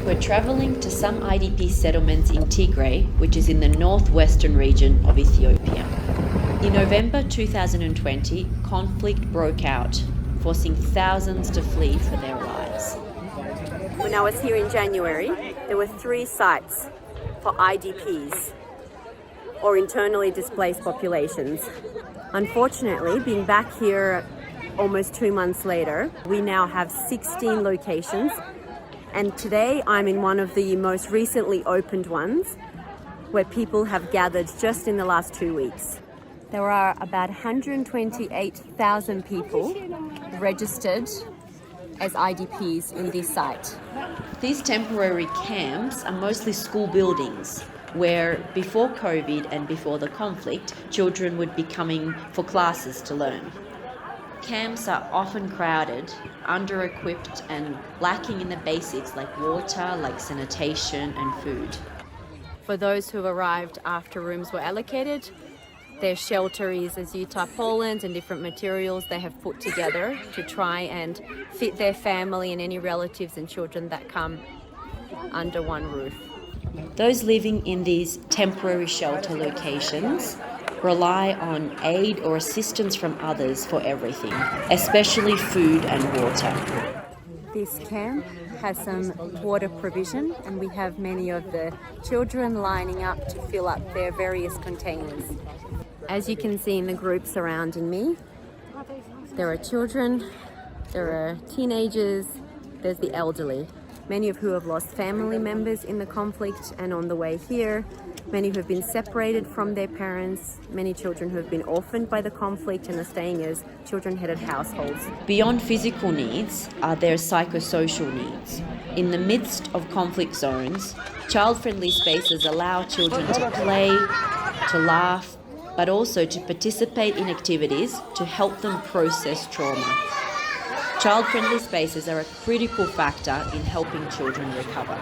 We're travelling to some IDP settlements in Tigray, which is in the northwestern region of Ethiopia. In November 2020, conflict broke out, forcing thousands to flee for their lives. When I was here in January, there were 3 sites for IDPs, or internally displaced populations. Unfortunately, being back here almost 2 months later, we now have 16 locations, and today I'm in one of the most recently opened ones where people have gathered just in the last 2 weeks. There are about 128,000 people registered as IDPs in this site. These temporary camps are mostly school buildings where before COVID and before the conflict, children would be coming for classes to learn. Camps are often crowded, under-equipped and lacking in the basics like water, like sanitation and food. For those who arrived after rooms were allocated, their shelter is as tarpaulins and different materials they have put together to try and fit their family and any relatives and children that come under one roof. Those living in these temporary shelter locations rely on aid or assistance from others for everything, especially food and water. This camp has some water provision, and we have many of the children lining up to fill up their various containers. As you can see in the group surrounding me, there are children, there are teenagers, there's the elderly, many of who have lost family members in the conflict and on the way here, many who have been separated from their parents, many children who have been orphaned by the conflict and are staying as children-headed households. Beyond physical needs are their psychosocial needs. In the midst of conflict zones, child-friendly spaces allow children to play, to laugh, but also to participate in activities to help them process trauma. Child-friendly spaces are a critical factor in helping children recover.